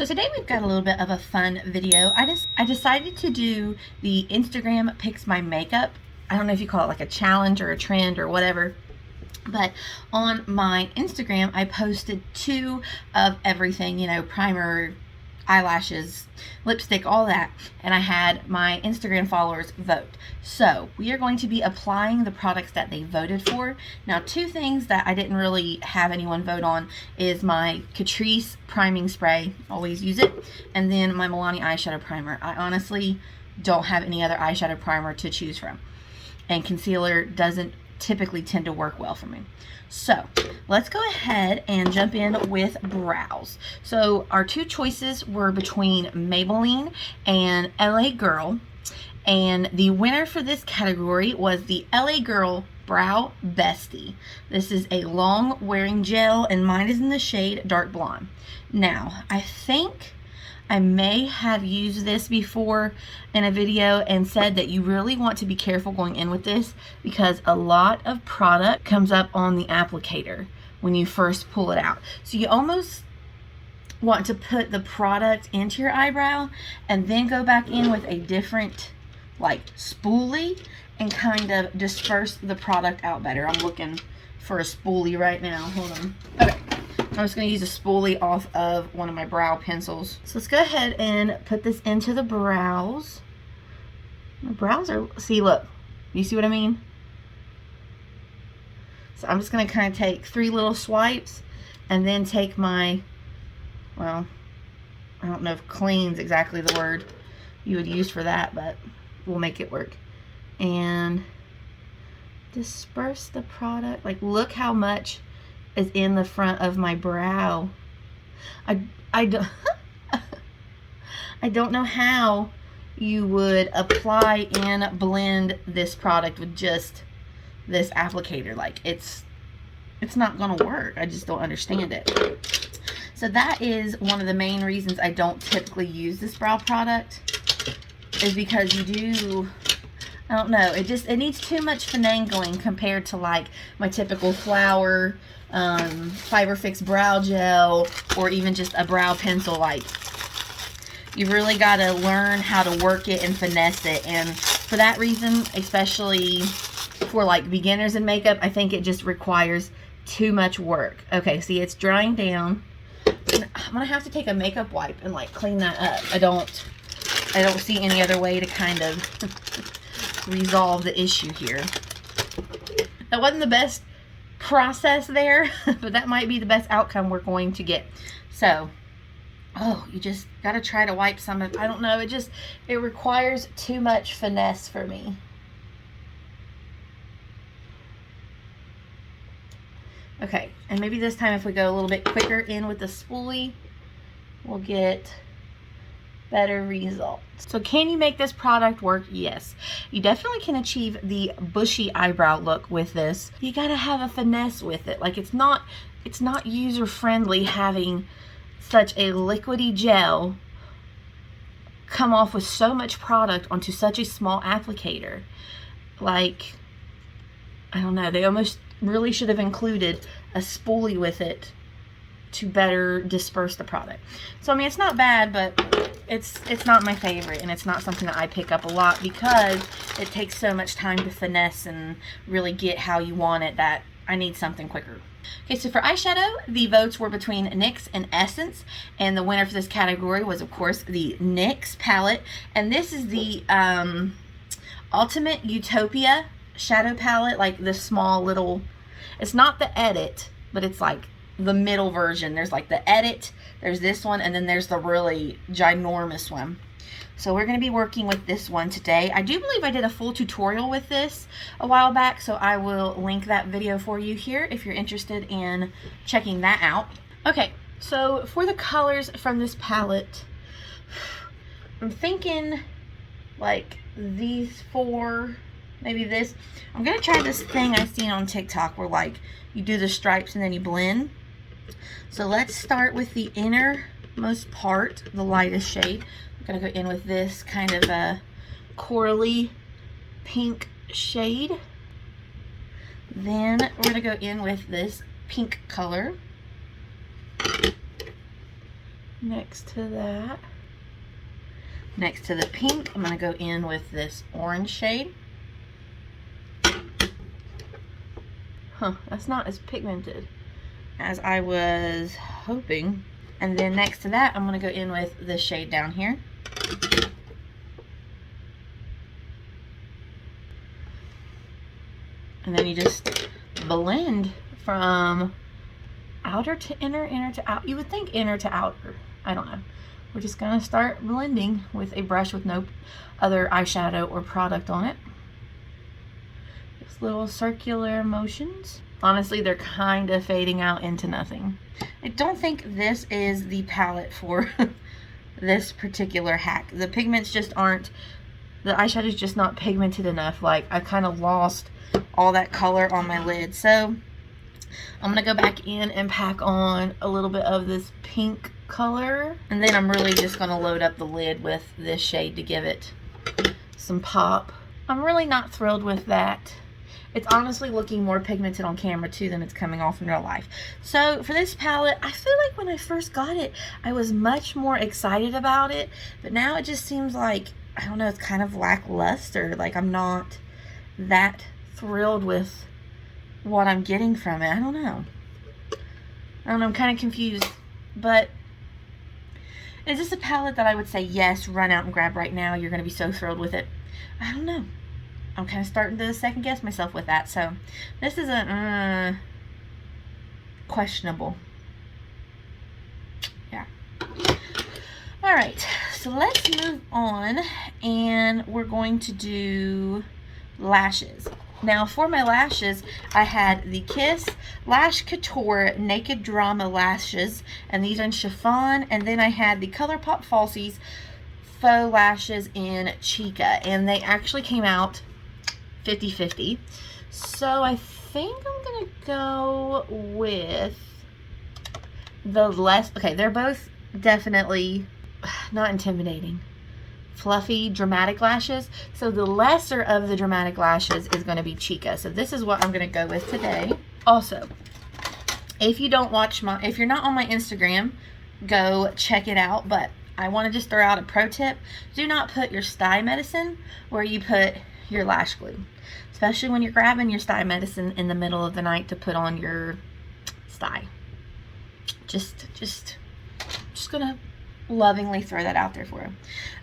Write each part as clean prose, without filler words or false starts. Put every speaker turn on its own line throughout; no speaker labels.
So today we've got a little bit of a fun video. I decided to do the Instagram Picks My Makeup. I don't know if you call it like a challenge or a trend or whatever. But on my Instagram, I posted 2 of everything, you know, primer, eyelashes, lipstick, all that. And I had my Instagram followers vote. So we are going to be applying the products that they voted for. Now, 2 things that I didn't really have anyone vote on is my Catrice priming spray, always use it, and then my Milani eyeshadow primer. I honestly don't have any other eyeshadow primer to choose from. And concealer doesn't typically tend to work well for me. So let's go ahead and jump in with brows. So our 2 choices were between Maybelline and LA Girl, and the winner for this category was the LA Girl Brow Bestie. This is a long wearing gel and mine is in the shade Dark Blonde. Now I think I may have used this before in a video and said that you really want to be careful going in with this because a lot of product comes up on the applicator when you first pull it out. So you almost want to put the product into your eyebrow and then go back in with a different like spoolie and kind of disperse the product out better. I'm looking for a spoolie right now. Hold on. Okay. I'm just going to use a spoolie off of one of my brow pencils. So let's go ahead and put this into the brows. My brows are, see, look. You see what I mean? So I'm just going to kind of take 3 little swipes and then take my, well, I don't know if clean's exactly the word you would use for that, but we'll make it work. And disperse the product. Like, look how much is in the front of my brow. I don't I don't know how you would apply and blend this product with just this applicator. Like it's not gonna work. I just don't understand it. So that is one of the main reasons I don't typically use this brow product, is because you do, I don't know, it needs too much finagling compared to like my typical Flower Fiber Fix brow gel, or even just a brow pencil. Like, you really got to learn how to work it and finesse it, and for that reason, especially for like beginners in makeup, I think it just requires too much work. Okay, see, it's drying down. I'm gonna have to take a makeup wipe and like clean that up. I don't see any other way to kind of resolve the issue here. That wasn't the best process there, but that might be the best outcome we're going to get. So, oh, you just got to try to wipe some of, I don't know, it requires too much finesse for me. Okay, and maybe this time if we go a little bit quicker in with the spoolie, we'll get better results. So can you make this product work? Yes. You definitely can achieve the bushy eyebrow look with this. You gotta have a finesse with it. Like, it's not user friendly having such a liquidy gel come off with so much product onto such a small applicator. Like, I don't know, they almost really should have included a spoolie with it to better disperse the product. So I mean, it's not bad, but it's not my favorite, and it's not something that I pick up a lot because it takes so much time to finesse and really get how you want it that I need something quicker. Okay, so for eyeshadow, the votes were between NYX and Essence, and the winner for this category was, of course, the NYX palette, and this is the Ultimate Utopia shadow palette, like the small little, it's not the Edit, but it's like the middle version. There's like the Edit, there's this one, and then there's the really ginormous one. So we're going to be working with this one today. I do believe I did a full tutorial with this a while back, so I will link that video for you here if you're interested in checking that out. Okay, so for the colors from this palette, I'm thinking like these 4, maybe this. I'm going to try this thing I've seen on TikTok where like you do the stripes and then you blend. So let's start with the innermost part, the lightest shade. I'm going to go in with this kind of a corally pink shade. Then we're going to go in with this pink color. next to that. Next to the pink, I'm going to go in with this orange shade. Huh, that's not as pigmented as I was hoping. And then next to that, I'm going to go in with this shade down here. And then you just blend from outer to inner, inner to out. You would think inner to outer. I don't know. We're just going to start blending with a brush with no other eyeshadow or product on it. Just little circular motions. Honestly, they're kind of fading out into nothing. I don't think this is the palette for this particular hack. The pigments just aren't, the eyeshadow's just not pigmented enough. Like, I kind of lost all that color on my lid. So I'm gonna go back in and pack on a little bit of this pink color, and then I'm really just gonna load up the lid with this shade to give it some pop. I'm really not thrilled with that. It's honestly looking more pigmented on camera too than it's coming off in real life. So for this palette, I feel like when I first got it, I was much more excited about it, but now it just seems like, I don't know, it's kind of lackluster. Like, I'm not that thrilled with what I'm getting from it. I don't know, I'm kind of confused. But is this a palette that I would say, yes, run out and grab right now? You're going to be so thrilled with it. I don't know. I'm kind of starting to second guess myself with that. So this is a questionable. Yeah. All right. So let's move on, and we're going to do lashes. Now for my lashes, I had the Kiss Lash Couture Naked Drama Lashes, and these are in chiffon, and then I had the ColourPop Falsies Faux Lashes in Chica, and they actually came out 50-50. So I think I'm gonna go with the less, okay, they're both definitely not intimidating, fluffy, dramatic lashes. So the lesser of the dramatic lashes is going to be Chica. So this is what I'm going to go with today. Also, if you don't watch if you're not on my Instagram, go check it out. But I want to just throw out a pro tip. Do not put your stye medicine where you put your lash glue, especially when you're grabbing your stye medicine in the middle of the night to put on your stye. Just gonna lovingly throw that out there for you.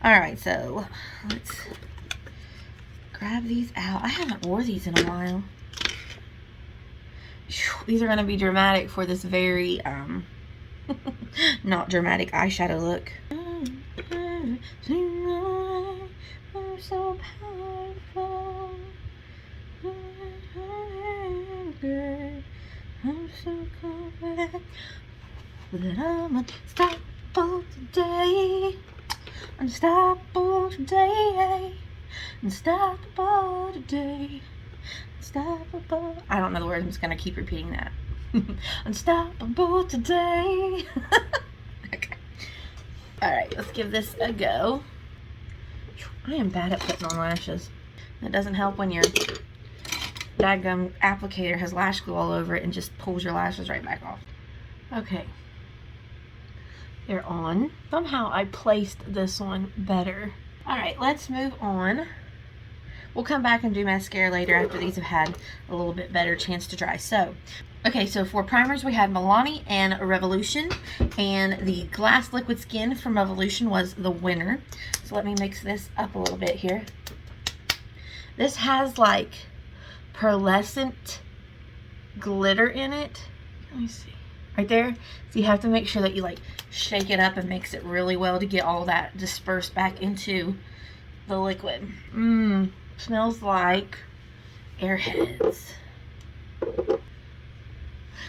Alright, so let's grab these out. I haven't wore these in a while. These are going to be dramatic for this very not dramatic eyeshadow look. I'm so powerful. I'm so confident that I'm unstoppable today. Unstoppable today. Unstoppable today. Unstoppable. I don't know the words. I'm just going to keep repeating that. Unstoppable today. Okay. Alright, let's give this a go. I am bad at putting on lashes. It doesn't help when your dadgum applicator has lash glue all over it and just pulls your lashes right back off. Okay. They're on. Somehow I placed this one better. Alright, let's move on. We'll come back and do mascara later after these have had a little bit better chance to dry. So, okay, so for primers we had Milani and Revolution, and the Glass Liquid Skin from Revolution was the winner. So let me mix this up a little bit here. This has like pearlescent glitter in it. Let me see. Right there. So you have to make sure that you like shake it up and mix it really well to get all that dispersed back into the liquid. Smells like Airheads.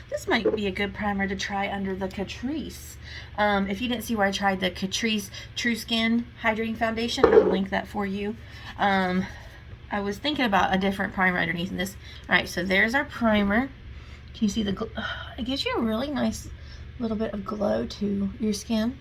This might be a good primer to try under the Catrice. If you didn't see where I tried the Catrice True Skin Hydrating Foundation, I'll link that for you. I was thinking about a different primer underneath this. Alright, so there's our primer. Can you see the it gives you a really nice little bit of glow to your skin.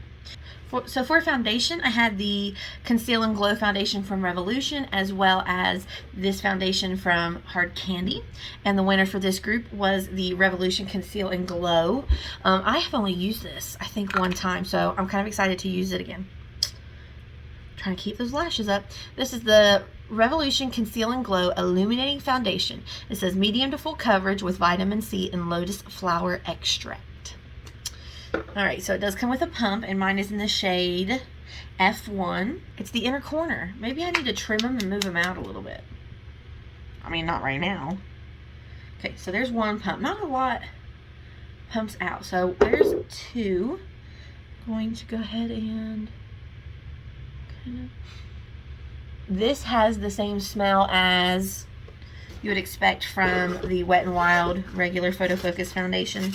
So for foundation, I had the Conceal and Glow foundation from Revolution, as well as this foundation from Hard Candy. And the winner for this group was the Revolution Conceal and Glow. I have only used this, I think, one time, so I'm kind of excited to use it again. Trying to keep those lashes up. This is the Revolution Conceal and Glow Illuminating Foundation. It says medium to full coverage with vitamin C and lotus flower extract. Alright, so it does come with a pump, and mine is in the shade F1. It's the inner corner. Maybe I need to trim them and move them out a little bit. I mean, not right now. Okay, so there's one pump. Not a lot pumps out. So there's two. I'm going to go ahead and kind of... This has the same smell as you would expect from the Wet n Wild regular Photo Focus foundation.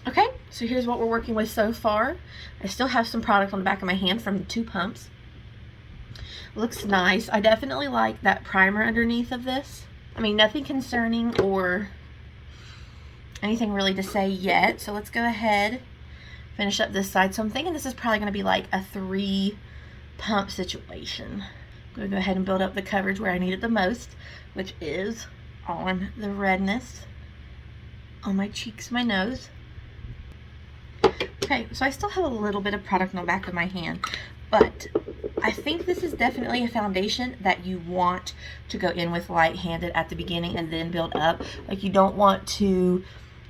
Okay, so here's what we're working with so far. I still have some product on the back of my hand from the two pumps. Looks nice. I definitely like that primer underneath of this. I mean, nothing concerning or anything really to say yet. So let's go ahead, finish up this side. So I'm thinking this is probably going to be like a 3 pump situation. I'm going to go ahead and build up the coverage where I need it the most, which is on the redness on my cheeks, my nose. Okay, so I still have a little bit of product on the back of my hand, but I think this is definitely a foundation that you want to go in with light-handed at the beginning and then build up. Like, you don't want to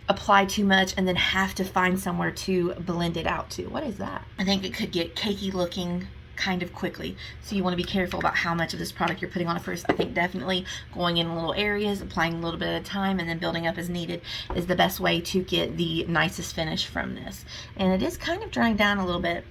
apply too much and then have to find somewhere to blend it out to. What is that? I think it could get cakey looking kind of quickly, so you want to be careful about how much of this product you're putting on at first. I think definitely going in little areas, applying a little bit at a time, and then building up as needed is the best way to get the nicest finish from this. And it is kind of drying down a little bit.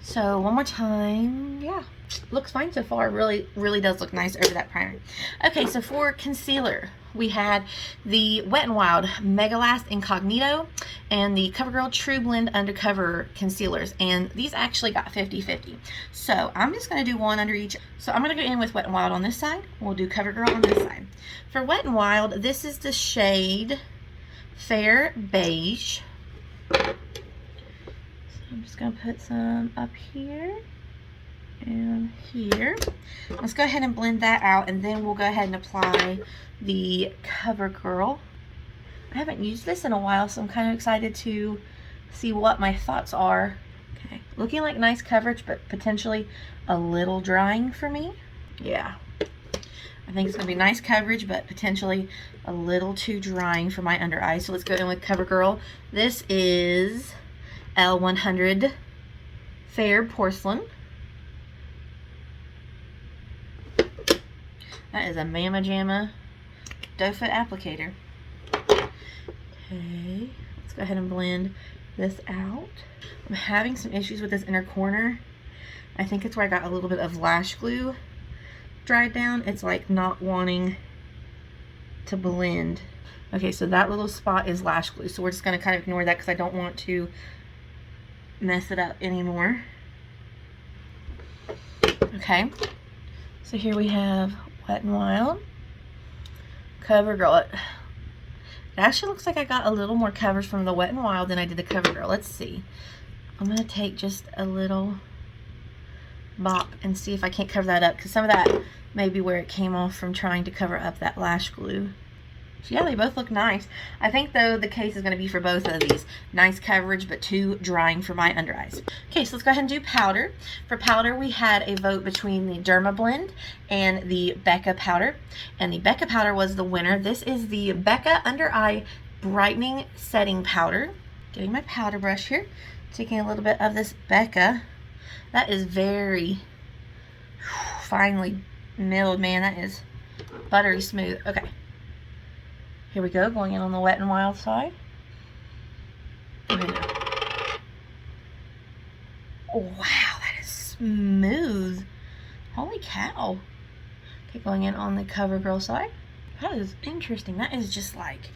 So one more time. Yeah, looks fine so far. Really does look nice over that primer. Okay, so for concealer, we had the Wet n Wild Mega Last Incognito and the CoverGirl True Blend Undercover concealers, and these actually got 50-50. So I'm just going to do one under each. So I'm going to go in with Wet n Wild on this side. We'll do CoverGirl on this side. For Wet n Wild, this is the shade Fair Beige. So I'm just going to put some up here and here. Let's go ahead and blend that out, and then we'll go ahead and apply the CoverGirl. I haven't used this in a while, so I'm kind of excited to see what my thoughts are. Okay, looking like nice coverage, but potentially a little drying for me. Yeah, I think it's going to be nice coverage, but potentially a little too drying for my under eyes. So let's go in with CoverGirl. This is L100 Fair Porcelain. That is a Mama Jamma doe foot applicator. Okay, let's go ahead and blend this out. I'm having some issues with this inner corner. I think it's where I got a little bit of lash glue dried down. It's like not wanting to blend. Okay, so that little spot is lash glue. So we're just going to kind of ignore that because I don't want to mess it up anymore. Okay, so here we have Wet n Wild, CoverGirl. It actually looks like I got a little more coverage from the Wet n Wild than I did the CoverGirl. Let's see. I'm going to take just a little mop and see if I can't cover that up, because some of that may be where it came off from trying to cover up that lash glue. So yeah, they both look nice. I think though the case is going to be for both of these. Nice coverage, but too drying for my under eyes. Okay, so let's go ahead and do powder. For powder, we had a vote between the Derma Blend and the Becca powder. And the Becca powder was the winner. This is the Becca Under Eye Brightening Setting Powder. Getting my powder brush here. Taking a little bit of this Becca. That is very finely milled, man. That is buttery smooth. Okay. Here we go, going in on the Wet n Wild side. Oh, wow, that is smooth. Holy cow. Okay, going in on the CoverGirl side. That is interesting. That is just like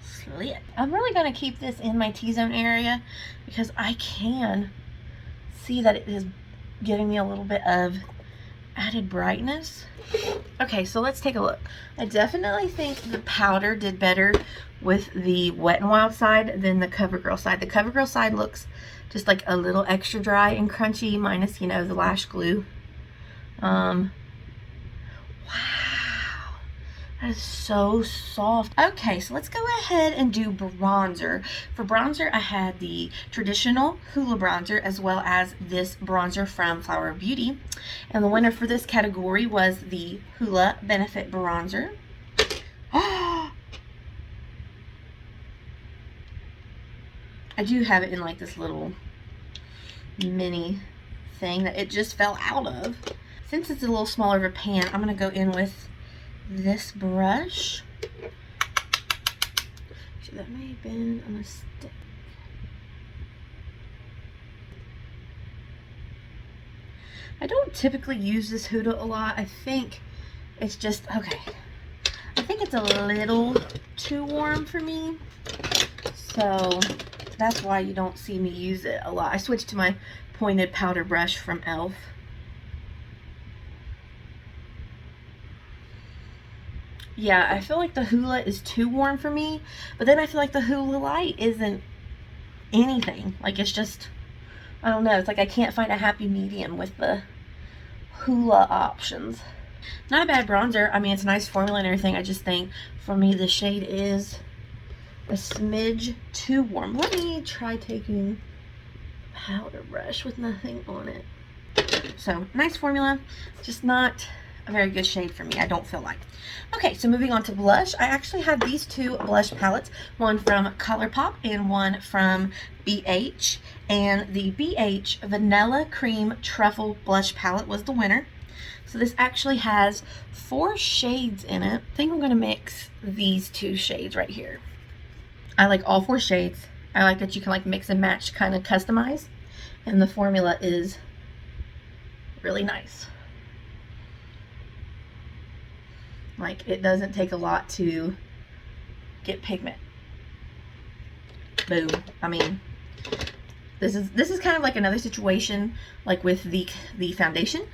slit. I'm really going to keep this in my T-zone area because I can see that it is giving me a little bit of added brightness. Okay, so let's take a look. I definitely think the powder did better with the Wet n Wild side than the CoverGirl side. The CoverGirl side looks just like a little extra dry and crunchy, minus, you know, the lash glue. Wow, that is so soft. Okay, so let's go ahead and do bronzer. For bronzer, I had the traditional Hoola bronzer as well as this bronzer from Flower Beauty. And the winner for this category was the Hoola Benefit Bronzer. I do have it in like this little mini thing that it just fell out of. Since it's a little smaller of a pan, I'm going to go in with this brush. Actually, that may have been a mistake. I don't typically use this Huda a lot. I think it's just, okay, I think it's a little too warm for me. So that's why you don't see me use it a lot. I switched to my pointed powder brush from e.l.f. Yeah, I feel like the Hoola is too warm for me, but then I feel like the Hoola Light isn't anything. Like, it's just, I don't know, it's like I can't find a happy medium with the Hoola options. Not a bad bronzer. I mean, it's a nice formula and everything. I just think, for me, the shade is a smidge too warm. Let me try taking a powder brush with nothing on it. So, nice formula, just not a very good shade for me, I don't feel like. Okay, so moving on to blush. I actually had these two blush palettes, one from ColourPop and one from BH. And the BH Vanilla Cream Truffle Blush Palette was the winner. So this actually has 4 shades in it. I think I'm going to mix these 2 shades right here. I like all 4 shades. I like that you can like mix and match, kind of customize. And the formula is really nice. Like, it doesn't take a lot to get pigment. Boom. I mean, this is kind of like another situation like with the foundation.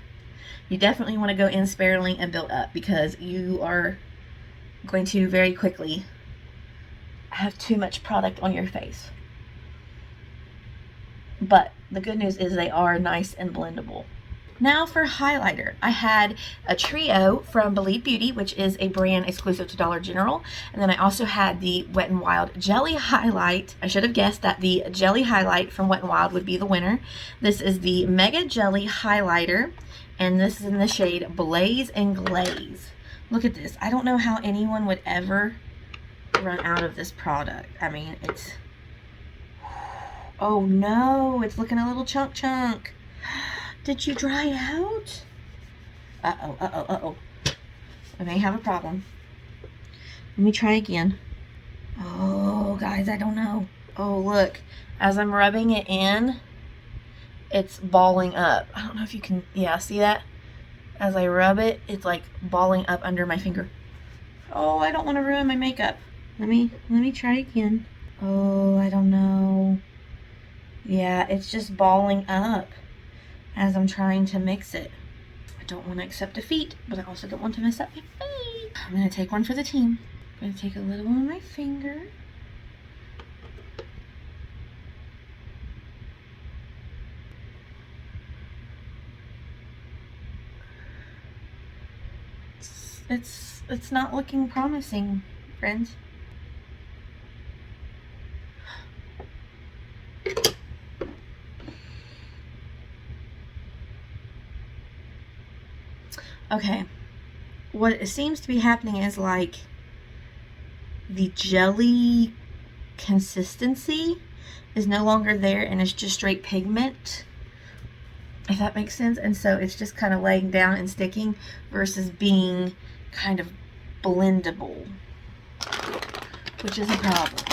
You definitely want to go in sparingly and build up, because you are going to very quickly have too much product on your face. But the good news is they are nice and blendable. Now for highlighter, I had a trio from Believe Beauty, which is a brand exclusive to Dollar General. And then I also had the Wet n Wild Jelly Highlight. I should have guessed that the Jelly Highlight from Wet n Wild would be the winner. This is the Mega Jelly Highlighter, and this is in the shade Blaze and Glaze. Look at this. I don't know how anyone would ever run out of this product. I mean, it's... Oh no, it's looking a little chunk. Did you dry out? Uh-oh. I may have a problem. Let me try again. Oh, guys, I don't know. Oh, look. As I'm rubbing it in, it's balling up. I don't know if you can, yeah, see that? As I rub it, it's like balling up under my finger. Oh, I don't want to ruin my makeup. Let me try again. Oh, I don't know. Yeah, it's just balling up as I'm trying to mix it. I don't want to accept defeat, but I also don't want to mess up my face. I'm going to take one for the team. I'm going to take a little on my finger. It's not looking promising, friends. Okay, what seems to be happening is like the jelly consistency is no longer there, and it's just straight pigment, if that makes sense. And so it's just kind of laying down and sticking versus being kind of blendable, which is a problem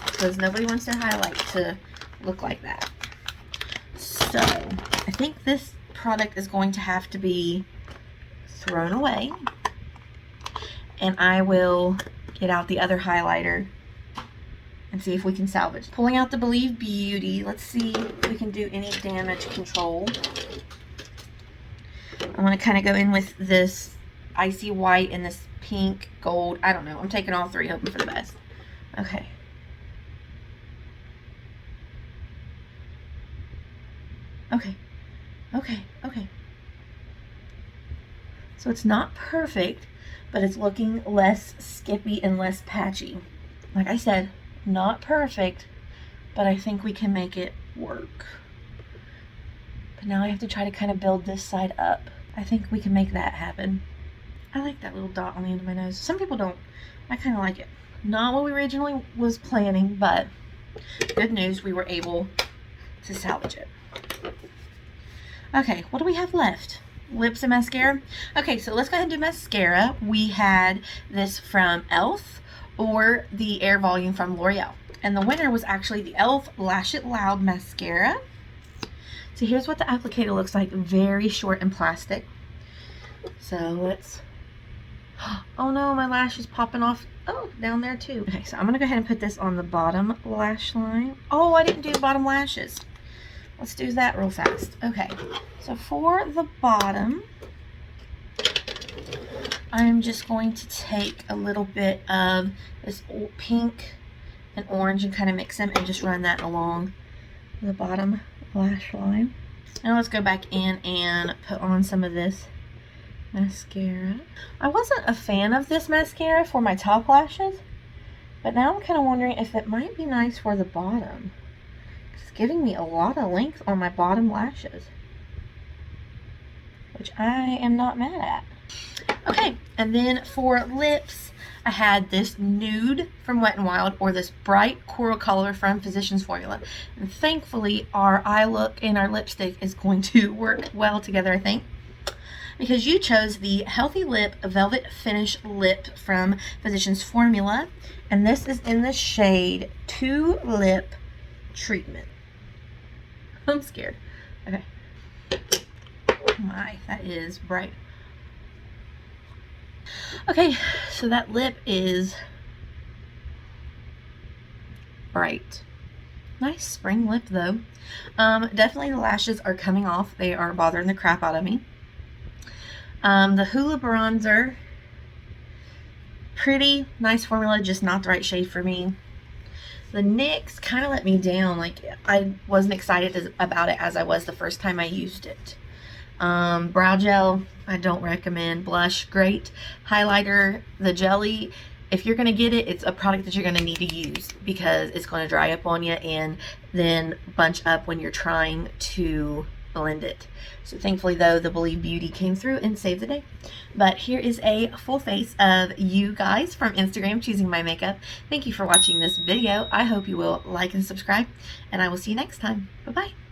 because nobody wants their highlight to look like that. So I think this product is going to have to be thrown away, and I will get out the other highlighter and see if we can salvage. Pulling out the Believe Beauty, let's see if we can do any damage control. I want to kind of go in with this icy white and this pink gold. I don't know. I'm taking all three, hoping for the best. Okay. Okay. Okay. Okay. So it's not perfect, but it's looking less skippy and less patchy. Like I said, not perfect, but I think we can make it work. But now I have to try to kind of build this side up. I think we can make that happen. I like that little dot on the end of my nose. Some people don't. I kind of like it. Not what we originally was planning, but good news, we were able to salvage it. Okay, what do we have left? Lips and mascara. Okay, so let's go ahead and do mascara. We had this from e.l.f. or the Air Volume from L'Oreal. And the winner was actually the e.l.f. Lash It Loud mascara. So here's what the applicator looks like. Very short and plastic. So let's... Oh no, my lash is popping off. Oh, down there too. Okay, so I'm going to go ahead and put this on the bottom lash line. Oh, I didn't do the bottom lashes. Let's do that real fast. Okay, so for the bottom, I'm just going to take a little bit of this pink and orange and kind of mix them and just run that along the bottom lash line. Now let's go back in and put on some of this mascara. I wasn't a fan of this mascara for my top lashes, but now I'm kind of wondering if it might be nice for the bottom. It's giving me a lot of length on my bottom lashes, which I am not mad at. Okay, and then for lips, I had this nude from Wet n Wild or this bright coral color from Physicians Formula. And thankfully, our eye look and our lipstick is going to work well together, I think, because you chose the Healthy Lip Velvet Finish Lip from Physicians Formula. And this is in the shade Tulip Treatment. I'm scared. Okay. My, that is bright. Okay, so that lip is bright. Nice spring lip though. Definitely the lashes are coming off. They are bothering the crap out of me. The Hoola bronzer, pretty nice formula, just not the right shade for me. The NYX kind of let me down. Like, I wasn't excited about it as I was the first time I used it. Brow gel, I don't recommend. Blush, great. Highlighter, the jelly, if you're going to get it, it's a product that you're going to need to use because it's going to dry up on you and then bunch up when you're trying to blend it. So thankfully though, the Believe Beauty came through and saved the day. But here is a full face of you guys from Instagram choosing my makeup. Thank you for watching this video. I hope you will like and subscribe, and I will see you next time. Bye bye.